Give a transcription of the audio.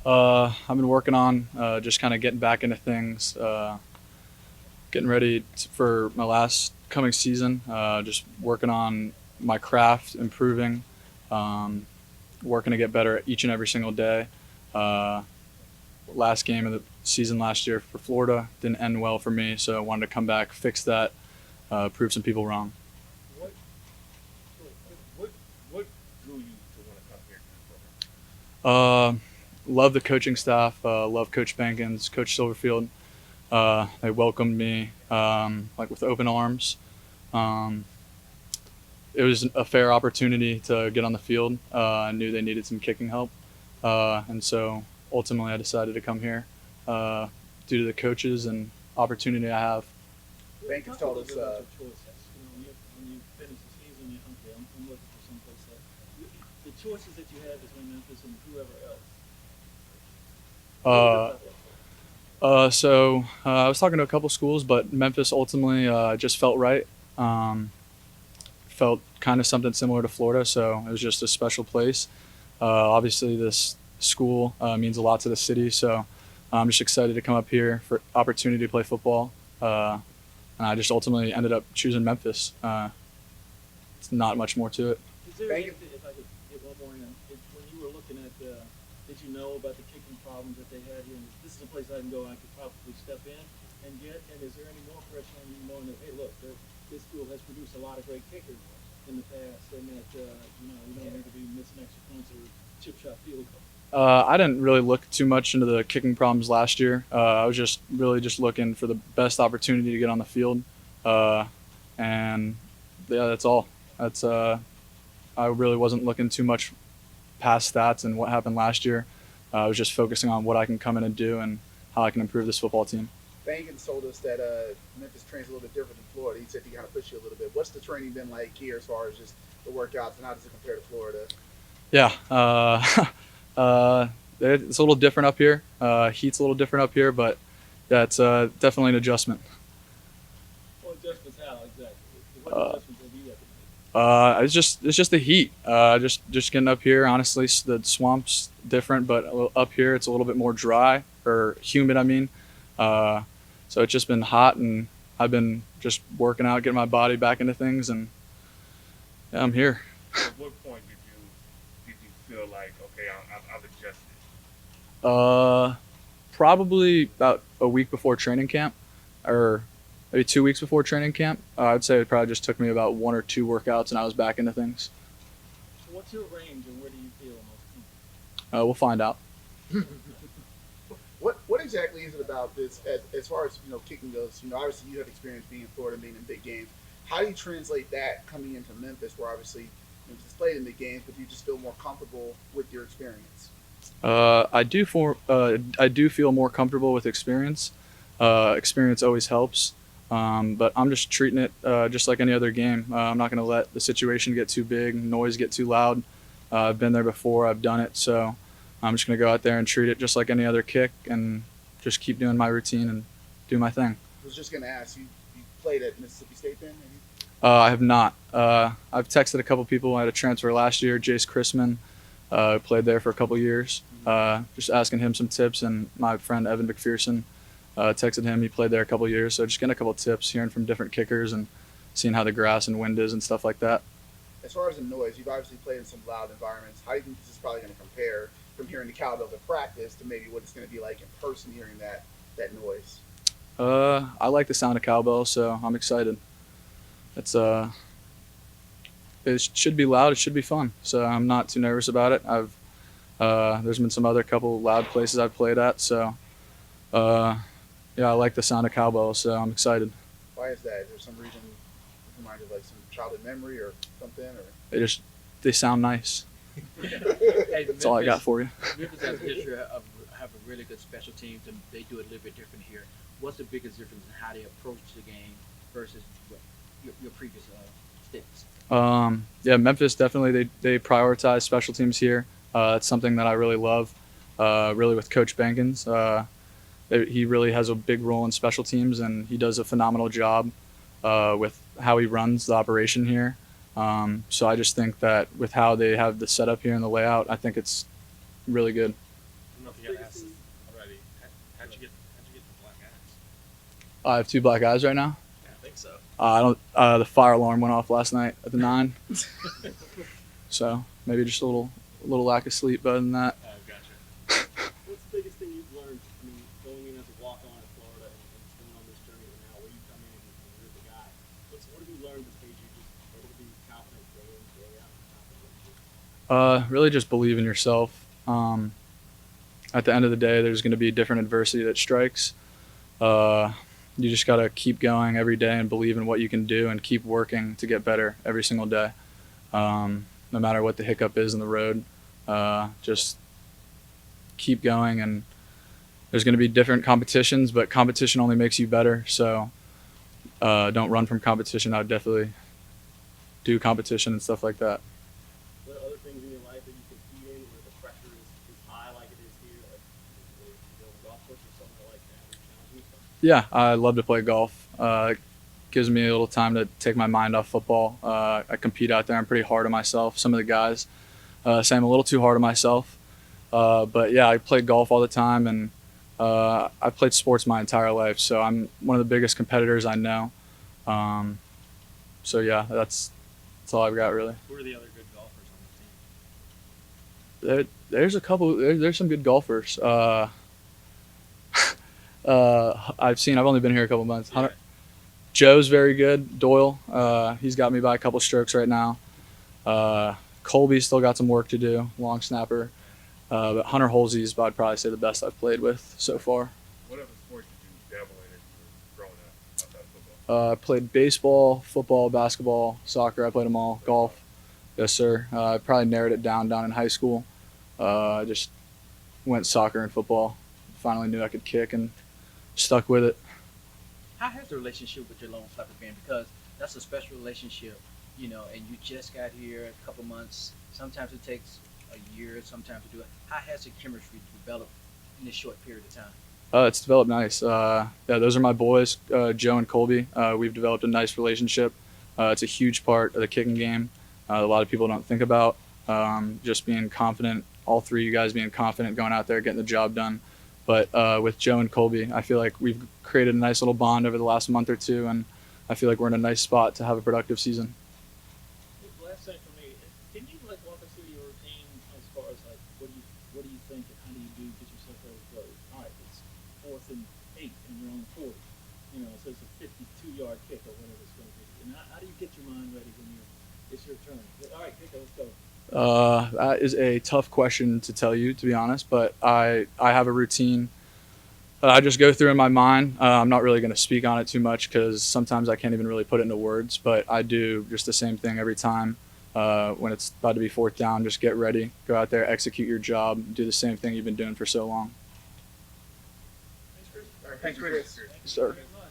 I've been working on just kind of getting back into things, getting ready for my last coming season. Just working on my craft, improving, um, working to get better each and every single day. Uh, Last game of the season last year for Florida didn't end well for me, so I wanted to come back, fix that, prove some people wrong. What what what drew you to want to come here to the program? Uh, Love the coaching staff. Love Coach Bankins, Coach Silverfield. They welcomed me like with open arms. Um, it was a fair opportunity to get on the field. I knew they needed some kicking help, and so ultimately I decided to come here due to the coaches and opportunity I have. Bankers Talk a told little us, bit about your choices. When you finish the season, okay, I'm looking for someplace else. The choices that you had between Memphis and whoever else. A little bit Uh, about that for us. I was talking to a couple schools, but Memphis ultimately just felt right. Um, Felt kind of something similar to Florida, so it was just a special place. Obviously, this school means a lot to the city, so I'm just excited to come up here for opportunity to play football. And I just ultimately ended up choosing Memphis. It's not much more to it. Is there Bankers, anything, if I could get one more in, when you were looking at, did you know about the kicking problems that they had here? And this is a place I can go and I could probably step in and get. And is there any more pressure on you knowing that, hey, look, this school has produced a lot of great kickers in the past, and that you don't need to be missing extra points or chip shot field goals? I didn't really look too much into the kicking problems last year. I was just really just looking for the best opportunity to get on the field, uh, and yeah, that's all. That's I really wasn't looking too much past stats and what happened last year. I was just focusing on what I can come in and do and how I can improve this football team. Bankins told us that Memphis trains a little bit different than Florida. He said he kind of pushed you a little bit. What's the training been like here as far as just the workouts and how does it compare to Florida? Yeah, it's a little different up here. Heat's a little different up here, but yeah, it's definitely an adjustment. Well, adjustments how exactly? What Uh, adjustments have you had to make? it's just the heat. Just getting up here. Honestly, the swamp's different, but up here it's a little bit more dry or humid. I mean, uh, so it's just been hot, and I've been just working out, getting my body back into things, and yeah, I'm here. At what point did you feel like okay, I've adjusted? Uh, Probably about a week before training camp, or maybe 2 weeks before training camp. I'd say it probably just took me about one or two workouts, and I was back into things. So what's your range, and where do you feel most We'll find out. What exactly is it about this as far as kicking goes? Obviously you have experience being in Florida, and being in big games. How do you translate that coming into Memphis, where obviously Memphis played in big games, but you just feel more comfortable with your experience? I do feel more comfortable with experience. Experience always helps, but I'm just treating it just like any other game. I'm not going to let the situation get too big, noise get too loud. I've been there before. I've done it, so I'm just going to go out there and treat it just like any other kick, and just keep doing my routine and do my thing. I was just going to ask you played at Mississippi State then? I have not. I've texted a couple people. I had a transfer last year, Jace Chrisman, played there for a couple years. Just asking him some tips, and my friend Evan McPherson texted him. He played there a couple years, so just getting a couple tips, hearing from different kickers, and seeing how the grass and wind is and stuff like that. As far as the noise, you've obviously played in some loud environments. How do you think this is probably going to compare from hearing the cowbells at practice to maybe what it's going to be like in person hearing that noise? I like the sound of cowbell, so I'm excited. It's it should be loud. It should be fun. So I'm not too nervous about it. There's been some other couple loud places I've played at, so uh, yeah, I like the sound of cowbell, so I'm excited. Why is that? Is there some reason reminded like some childhood memory or something? Or They just they sound nice. Hey, That's all I got for you. Memphis has a history of have a really good special teams, and they do it a little bit different here. What's the biggest difference in how they approach the game versus what your previous stints? Yeah, Memphis definitely they prioritize special teams here. It's something that I really love. Really with Coach Bankins, he really has a big role in special teams, and he does a phenomenal job with how he runs the operation here. So I just think that with how they have the setup here and the layout, I think it's really good. know if you had asked this already. How'd you get the black eyes? I have 2 black eyes right now. Yeah, I think so. I don't. The fire alarm went off last night at the 9, so maybe just a little lack of sleep. But other than that, Oh, gotcha. What's the biggest thing you've learned? I mean, going in as a walk-on in Florida and going on this journey now, where you come in and you're the guy. What have you learned that made you just able to be confident day in, day out? really just believe in yourself. At the end of the day, there's going to be different adversity that strikes. You just got to keep going every day and believe in what you can do and keep working to get better every single day. No matter what the hiccup is in the road, just keep going. And there's going to be different competitions, but competition only makes you better. So don't run from competition. I would definitely do competition and stuff like that. What are other things in your life that you compete in where the pressure is high like it is here? Like, golf course or something like that, or challenging stuff? Yeah, I love to play golf. It gives me a little time to take my mind off football. I compete out there. I'm pretty hard on myself. Some of the guys say I'm a little too hard on myself. But yeah, I play golf all the time, and I've played sports my entire life. So I'm one of the biggest competitors I know. So yeah, that's all I've got really. Who are the other good golfers on the team? There's a couple. There's some good golfers. I've only been here a couple months. Yeah. Joe's very good. Doyle, he's got me by a couple strokes right now. Colby's still got some work to do, long snapper. But Hunter Holsey's, I'd probably say, the best I've played with so far. What other sports did you dabble in as you were growing up outside of football? I played baseball, football, basketball, soccer. I played them all. Golf, yes sir. I probably narrowed it down in high school. I just went soccer and football. Finally knew I could kick and stuck with it. How has the relationship with your Lone Flapper been? Because that's a special relationship, and you just got here a couple months. Sometimes it takes a year, sometimes to do it. How has the chemistry developed in this short period of time? It's developed nice. Yeah, those are my boys, Joe and Colby. We've developed a nice relationship. It's a huge part of the kicking game. A lot of people don't think about just being confident. All 3 of you guys being confident, going out there, getting the job done. But with Joe and Colby, I feel like we've created a nice little bond over the last month or 2, and I feel like we're in a nice spot to have a productive season. Last thing for me, can you walk us through your routine as far as what do you think and how do you get yourself ready to go? All right, it's 4th and 8 and you're on the 40. So it's a 52-yard kick or whatever it's going to be. And how do you get your mind ready when it's your turn? All right, kick, let's go. That is a tough question to tell you, to be honest, but I have a routine that I just go through in my mind. I'm not really going to speak on it too much because sometimes I can't even really put it into words, but I do just the same thing every time. When it's about to be 4th down, just get ready, go out there, execute your job, do the same thing you've been doing for so long. All right, thanks, Chris. Sir. Very much.